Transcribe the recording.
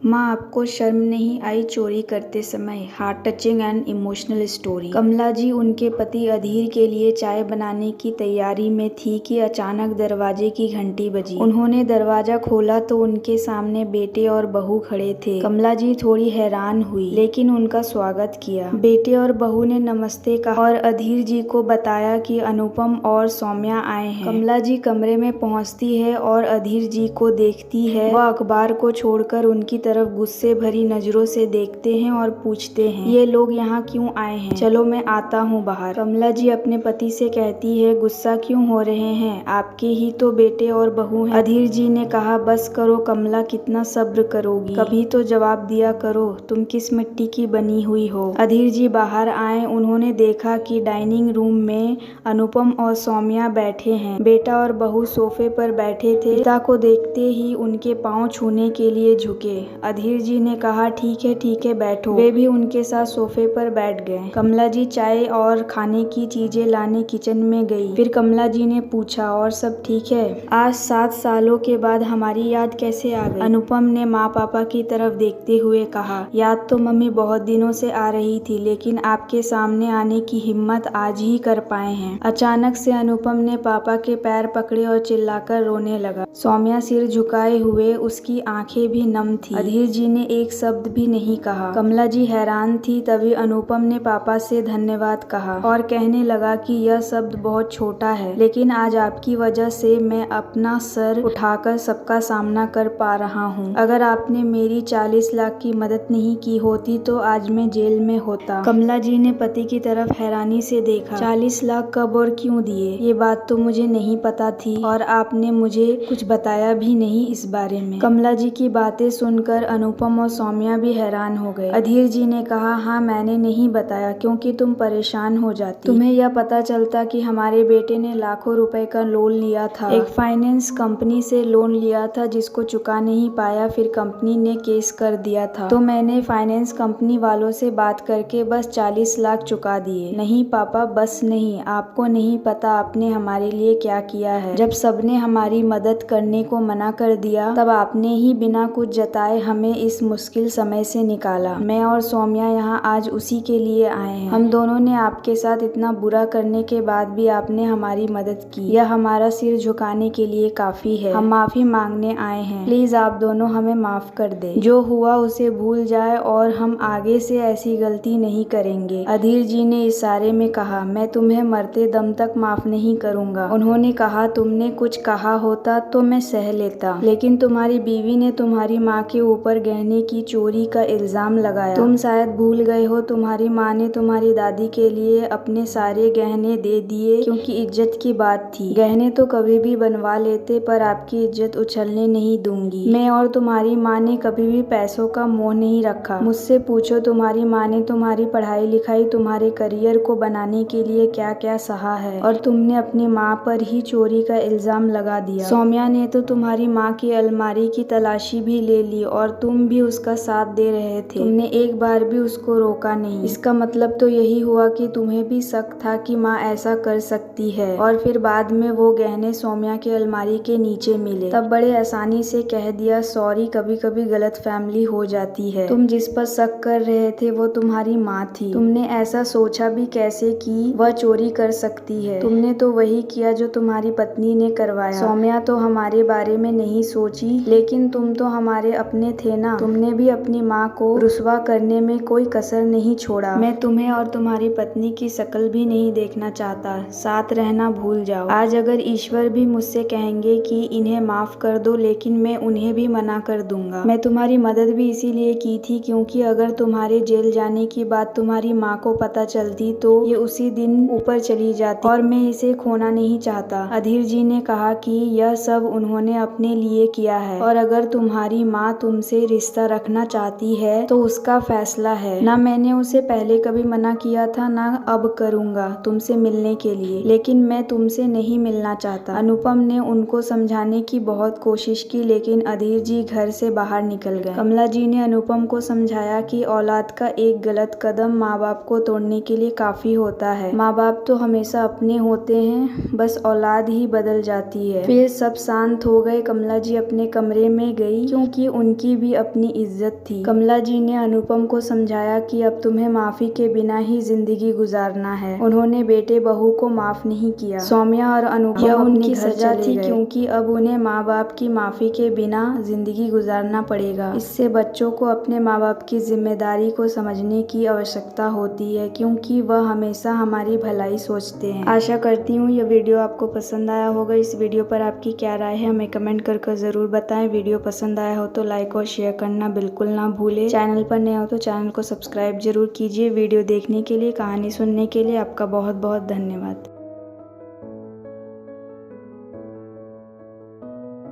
माँ, आपको शर्म नहीं आई चोरी करते समय? Heart touching and emotional story. Kamla ji उनके पति अधीर के लिए चाय बनाने की तैयारी में थी कि अचानक दरवाजे की घंटी बजी। उन्होंने दरवाजा खोला तो उनके सामने बेटे और बहू खड़े थे। कमला जी थोड़ी हैरान हुई, लेकिन उनका स्वागत किया। बेटे और बहू ने नमस्ते कहा और अधीर जी को बताया कि अनुपम और सौम्या आए हैं। कमला जी कमरे में पहुंचती है और अधीर जी को देखती है। वह अखबार को छोड़कर उनकी तरफ गुस्से भरी नजरों से देखते हैं और पूछते हैं, ये लोग यहाँ क्यों आए हैं? चलो मैं आता हूँ बाहर। कमला जी अपने पति से कहती है, गुस्सा क्यों हो रहे हैं? आपके ही तो बेटे और बहू हैं। अधीर जी ने कहा, बस करो कमला, कितना सब्र करोगी? कभी तो जवाब दिया करो, तुम किस मिट्टी की बनी हुई हो? अधीर जी बाहर आए। उन्होंने देखा कि डाइनिंग रूम में अनुपम और सौम्या बैठे हैं। बेटा और बहू सोफे पर बैठे थे। पिता को देखते ही उनके पांव छूने के लिए झुके। अधीर जी ने कहा, ठीक है बैठो। वे भी उनके साथ सोफे पर बैठ गए। कमला जी चाय और खाने की चीजें लाने किचन में गई। फिर कमला जी ने पूछा, और सब ठीक है? आज 7 सालों के बाद हमारी याद कैसे आ गई? अनुपम ने माँ पापा की तरफ देखते हुए कहा, याद तो मम्मी बहुत दिनों से आ रही थी, लेकिन आपके सामने आने की हिम्मत आज ही कर पाए हैं। अचानक से अनुपम ने पापा के पैर पकड़े और चिल्लाकर रोने लगा। सौम्या सिर झुकाए हुए, उसकी आंखें भी नम थी। अधीर जी ने एक शब्द भी नहीं कहा। कमला जी हैरान थी। तभी अनुपम ने पापा से धन्यवाद कहा और कहने लगा कि यह शब्द बहुत छोटा है, लेकिन आज आपकी वजह से मैं अपना सर उठाकर सबका सामना कर पा रहा हूँ। अगर आपने मेरी 40 लाख की मदद नहीं की होती तो आज मैं जेल में होता। कमला जी ने पति की तरफ हैरानी से देखा। 40 लाख कब और क्यों दिए? ये बात तो मुझे नहीं पता थी और आपने मुझे कुछ बताया भी नहीं इस बारे में। कमला जी की बातें सुनकर अनुपम और सौम्या भी हैरान हो गए। अधीर जी ने कहा, हाँ मैंने नहीं बताया क्योंकि तुम परेशान हो जाती। तुम्हें यह पता चलता कि हमारे बेटे ने लाखों रुपए का लोन लिया था। एक फाइनेंस कंपनी से लोन लिया था जिसको चुका नहीं पाया, फिर कंपनी ने केस कर दिया था। तो मैंने फाइनेंस कंपनी वालों से बात करके बस 40 लाख चुका दिए। नहीं पापा, बस नहीं, आपको नहीं पता आपने हमारे लिए क्या किया है। जब सबने हमारी मदद करने को मना कर दिया, तब आपने ही बिना कुछ जताए हमें इस मुश्किल समय से निकाला। मैं और सौम्या यहाँ आज उसी के लिए आए हैं। हम दोनों ने आपके साथ इतना बुरा करने के बाद भी आपने हमारी मदद की। यह हमारा सिर झुकाने के लिए काफी है। हम माफी मांगने आए हैं। प्लीज आप दोनों हमें माफ कर दे। जो हुआ उसे भूल जाए और हम आगे से ऐसी गलती नहीं करेंगे। अधीर जी ने इशारे में कहा, मैं तुम्हें मरते दम तक माफ नहीं करूँगा। उन्होंने कहा, तुमने कुछ कहा होता तो मैं सह लेता, लेकिन तुम्हारी बीवी ने तुम्हारी माँ के ऊपर गहने की चोरी का इल्जाम लगाया। तुम शायद भूल गए हो, तुम्हारी माँ ने तुम्हारी दादी के लिए अपने सारे गहने दे दिए क्योंकि इज्जत की बात थी। गहने तो कभी भी बनवा लेते, पर आपकी इज्जत उछलने नहीं दूंगी। मैं और तुम्हारी माँ ने कभी भी पैसों का मोह नहीं रखा। मुझसे पूछो, तुम्हारी माँ ने तुम्हारी पढ़ाई लिखाई, तुम्हारे करियर को बनाने के लिए क्या क्या सहा है, और तुमने अपनी माँ पर ही चोरी का इल्जाम लगा दिया। सौम्या ने तो तुम्हारी माँ की अलमारी की तलाशी भी ले ली और तुम भी उसका साथ दे रहे थे। तुमने एक बार भी उसको रोका नहीं। इसका मतलब तो यही हुआ कि तुम्हें भी शक था कि माँ ऐसा कर सकती है। और फिर बाद में वो गहने सौम्या के अलमारी के नीचे मिले, तब बड़े आसानी से कह दिया, सॉरी, कभी कभी गलत फैमिली हो जाती है। तुम जिस पर शक कर रहे थे वो तुम्हारी माँ थी। तुमने ऐसा सोचा भी कैसे कि वह चोरी कर सकती है? तुमने तो वही किया जो तुम्हारी पत्नी ने करवाया। सौम्या तो हमारे बारे में नहीं सोची, लेकिन तुम तो हमारे अपने थे ना। तुमने भी अपनी माँ को रुसवा करने में कोई कसर नहीं छोड़ा। मैं तुम्हें और तुम्हारी पत्नी की शक्ल भी नहीं देखना चाहता। साथ रहना भूल जाओ। आज अगर ईश्वर भी मुझसे कहेंगे कि इन्हें माफ कर दो, लेकिन मैं उन्हें भी मना कर दूंगा। मैं तुम्हारी मदद भी इसीलिए की थी क्योंकि अगर तुम्हारे जेल जाने की बात तुम्हारी माँ को पता चलती तो ये उसी दिन ऊपर चली जाती, और मैं इसे खोना नहीं चाहता। अधीर जी ने कहा कि यह सब उन्होंने अपने लिए किया है, और अगर तुम्हारी माँ तुमसे रिश्ता रखना चाहती है तो उसका फैसला है। ना मैंने उसे पहले कभी मना किया था, ना अब करूँगा तुमसे मिलने के लिए, लेकिन मैं तुमसे नहीं मिलना चाहता। अनुपम ने उनको समझाने की बहुत कोशिश की, लेकिन अधीर जी घर से बाहर निकल गए। कमला जी ने अनुपम को समझाया कि औलाद का एक गलत कदम माँ बाप को तोड़ने के लिए काफी होता है। माँ बाप तो हमेशा अपने होते हैं, बस औलाद ही बदल जाती है। फिर सब शांत हो गए। कमला जी अपने कमरे में गई क्योंकि उनकी भी अपनी इज्जत थी। कमला जी ने अनुपम को समझाया कि अब तुम्हें माफी के बिना ही जिंदगी गुजारना है। उन्होंने बेटे बहू को माफ नहीं किया। सौम्या और अनुपम उनकी सजा थी क्योंकि अब उन्हें माँ बाप की माफी के बिना जिंदगी गुजारना पड़ेगा। इससे बच्चों को अपने माँ बाप की जिम्मेदारी को समझने की आवश्यकता होती है क्योंकि वह हमेशा हमारी भलाई सोचते हैं। आशा करती हूँ यह वीडियो आपको पसंद आया होगा। इस वीडियो पर आपकी क्या राय है हमें कमेंट कर जरूर बताएं। वीडियो पसंद आया हो तो लाइक और शेयर करना बिल्कुल ना भूलें। चैनल पर नए हो तो चैनल को सब्सक्राइब जरूर कीजिए। वीडियो देखने के लिए, कहानी सुनने के लिए आपका बहुत बहुत धन्यवाद।